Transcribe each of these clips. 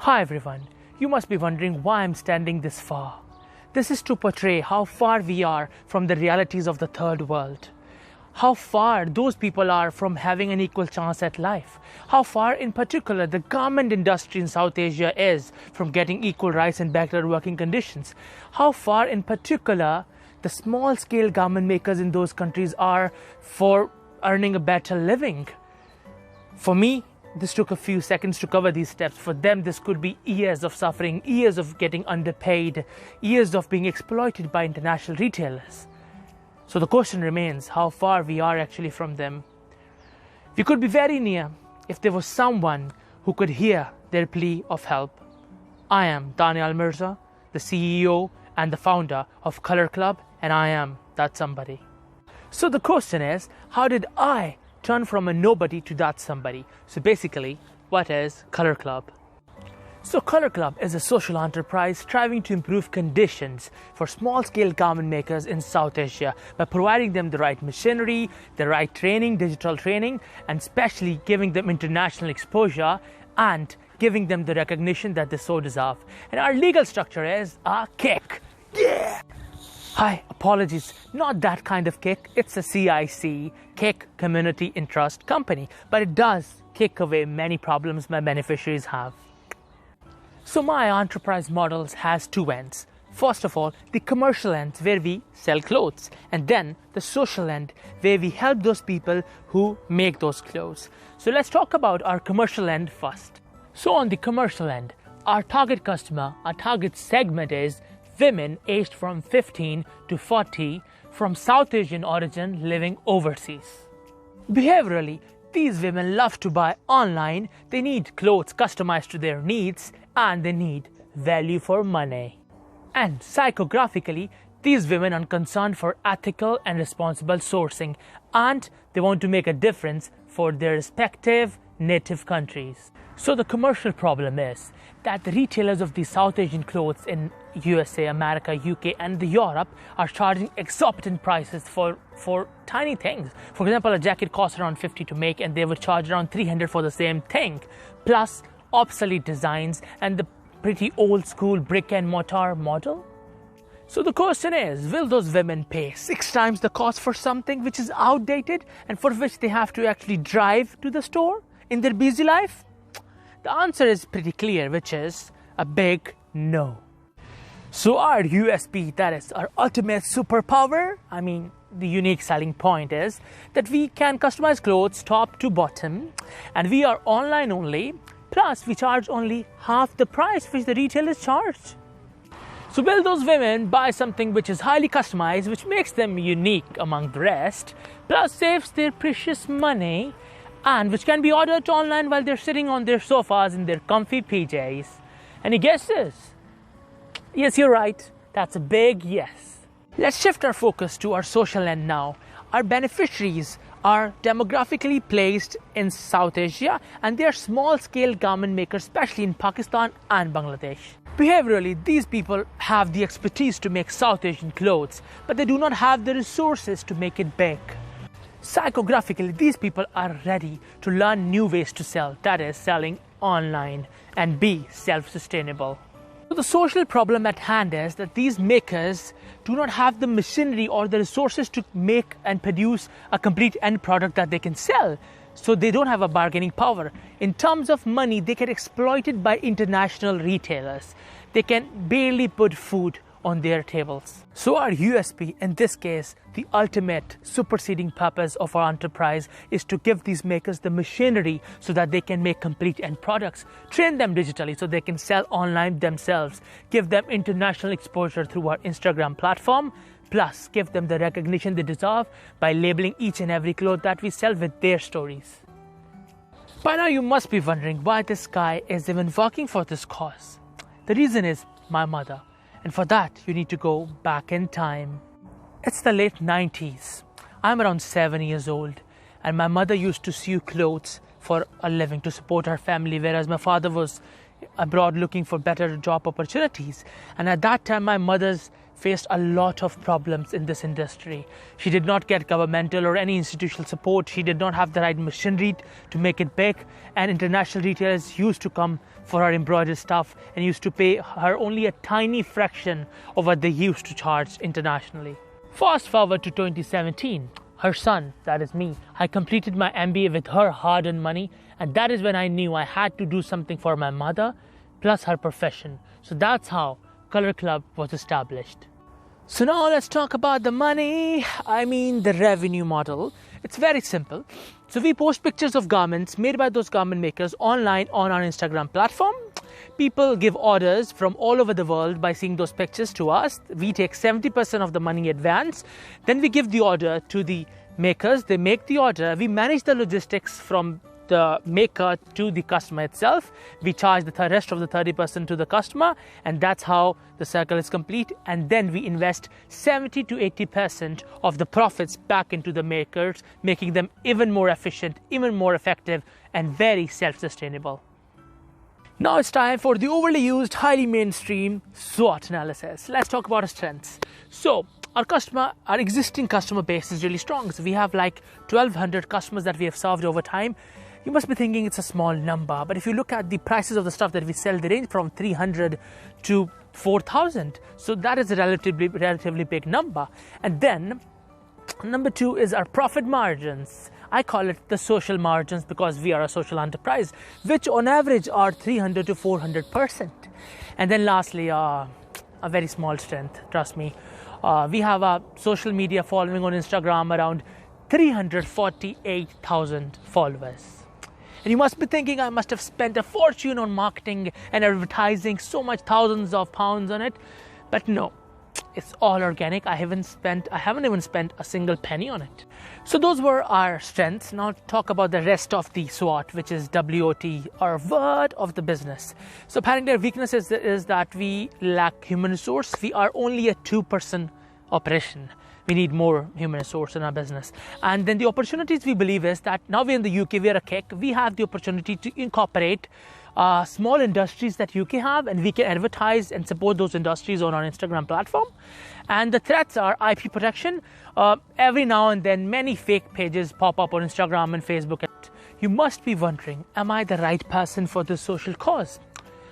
Hi everyone, you must be wondering why I'm standing this far. This is to portray how far we are from the realities of the third world. How far those people are from having an equal chance at life. How far in particular the garment industry in South Asia is from getting equal rights and better working conditions. How far in particular the small scale garment makers in those countries are for earning a better living. For me, this took a few seconds to cover these steps. For them, this could be years of suffering, years of getting underpaid, years of being exploited by international retailers. So the question remains how far we are actually from them. We could be very near if there was someone who could hear their plea of help. I am Daneyal Mirza, the CEO and the founder of Color Club, and I am that somebody. So the question is, how did I turn from a nobody to that somebody? So basically, what is Color Club? So Color Club is a social enterprise striving to improve conditions for small-scale garment makers in South Asia by providing them the right machinery, the right training, digital training, and especially giving them international exposure and giving them the recognition that they so deserve. And our legal structure is a kick. Yeah! Hi, apologies, not that kind of kick. It's a CIC, Kick Community Interest Company, but it does kick away many problems my beneficiaries have. So my enterprise models has two ends. First of all, the commercial end where we sell clothes, and then the social end where we help those people who make those clothes. So let's talk about our commercial end first. So on the commercial end, our target customer, our target segment is women aged from 15 to 40 from South Asian origin living overseas. Behaviorally, these women love to buy online, they need clothes customized to their needs, and they need value for money. And psychographically, these women are concerned for ethical and responsible sourcing, and they want to make a difference for their respective native countries. So the commercial problem is that the retailers of these South Asian clothes in USA, America, UK and Europe are charging exorbitant prices for tiny things. For example, a jacket costs around 50 to make and they would charge around 300 for the same thing, plus obsolete designs and the pretty old school brick and mortar model. So the question is, will those women pay 6 times the cost for something which is outdated and for which they have to actually drive to the store in their busy life? The answer is pretty clear, which is a big no. So our USP, that is our ultimate superpower, the unique selling point is that we can customize clothes top to bottom and we are online only, plus we charge only half the price which the retailers charge. So will those women buy something which is highly customized, which makes them unique among the rest, plus saves their precious money, and which can be ordered online while they're sitting on their sofas in their comfy PJs? Any guesses? Yes, you're right. That's a big yes. Let's shift our focus to our social end now. Our beneficiaries are demographically placed in South Asia and they are small-scale garment makers, especially in Pakistan and Bangladesh. Behaviorally, these people have the expertise to make South Asian clothes, but they do not have the resources to make it big. Psychographically, these people are ready to learn new ways to sell, that is, selling online, and be self-sustainable. So the social problem at hand is that these makers do not have the machinery or the resources to make and produce a complete end product that they can sell. So they don't have a bargaining power. In terms of money, they get exploited by international retailers. They can barely put food on their tables. So our USP, in this case, the ultimate superseding purpose of our enterprise is to give these makers the machinery so that they can make complete end products, train them digitally so they can sell online themselves, give them international exposure through our Instagram platform, plus give them the recognition they deserve by labeling each and every cloth that we sell with their stories. By now you must be wondering why this guy is even working for this cause. The reason is my mother. And for that, you need to go back in time. It's the late 90s. I'm around 7 years old. And my mother used to sew clothes for a living to support her family, whereas my father was abroad looking for better job opportunities. And at that time, my mother's faced a lot of problems in this industry. She did not get governmental or any institutional support. She did not have the right machinery to make it big, and international retailers used to come for her embroidered stuff and used to pay her only a tiny fraction of what they used to charge internationally. Fast forward to 2017. Her son, that is me, I completed my MBA with her hard-earned money, and that is when I knew I had to do something for my mother plus her profession. So that's how Color Club was established. So now let's talk about the money, the revenue model. It's very simple. So we post pictures of garments made by those garment makers online on our Instagram platform. People give orders from all over the world by seeing those pictures to us. We take 70% of the money advance. Then we give the order to the makers. They make the order. We manage the logistics from the maker to the customer itself. We charge the rest of the 30% to the customer, and that's how the circle is complete. And then we invest 70 to 80% of the profits back into the makers, making them even more efficient, even more effective, and very self-sustainable. Now it's time for the overly used, highly mainstream SWOT analysis. Let's talk about our strengths. So our existing customer base is really strong. So we have like 1,200 customers that we have served over time. You must be thinking it's a small number, but if you look at the prices of the stuff that we sell, they range from 300 to 4,000. So that is a relatively big number. And then number two is our profit margins. I call it the social margins because we are a social enterprise, which on average are 300 to 400%. And then lastly, a very small strength, trust me. We have a social media following on Instagram around 348,000 followers. And you must be thinking I must have spent a fortune on marketing and advertising, so much thousands of pounds on it. But no, it's all organic. I haven't even spent a single penny on it. So those were our strengths. Now talk about the rest of the SWOT, which is WOT, or word of the business. So apparently our weakness is that we lack human resource. We are only a 2-person operation. We need more human resource in our business. And then the opportunities we believe is that now we're in the UK, we're a KIC, we have the opportunity to incorporate small industries that UK have, and we can advertise and support those industries on our Instagram platform. And the threats are IP protection. Every now and then, many fake pages pop up on Instagram and Facebook. You must be wondering, am I the right person for this social cause?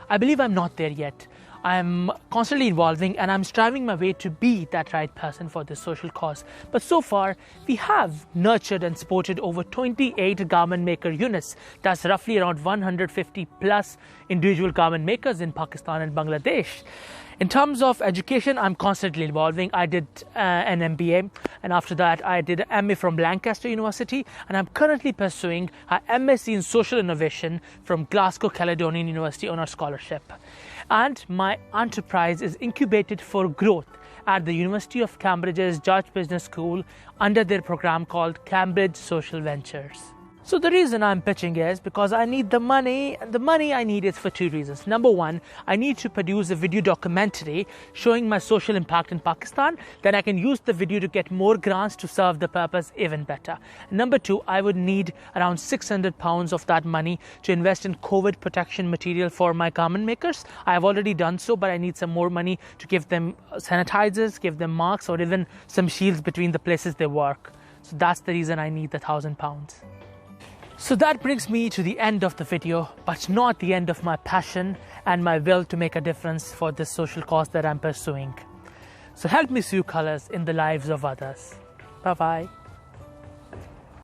I believe I'm not there yet. I'm constantly evolving, and I'm striving my way to be that right person for this social cause. But so far, we have nurtured and supported over 28 garment maker units. That's roughly around 150 plus individual garment makers in Pakistan and Bangladesh. In terms of education, I'm constantly evolving. I did an MBA, and after that I did an MA from Lancaster University, and I'm currently pursuing an MSc in Social Innovation from Glasgow Caledonian University on a scholarship. And my enterprise is incubated for growth at the University of Cambridge's George Business School under their program called Cambridge Social Ventures. So the reason I'm pitching is because I need the money, and the money I need is for two reasons. Number one, I need to produce a video documentary showing my social impact in Pakistan. Then I can use the video to get more grants to serve the purpose even better. Number two, I would need around £600 of that money to invest in COVID protection material for my garment makers. I have already done so, but I need some more money to give them sanitizers, give them masks, or even some shields between the places they work. So that's the reason I need the £1,000. So that brings me to the end of the video, but not the end of my passion and my will to make a difference for this social cause that I'm pursuing. So help me see colors in the lives of others. Bye-bye.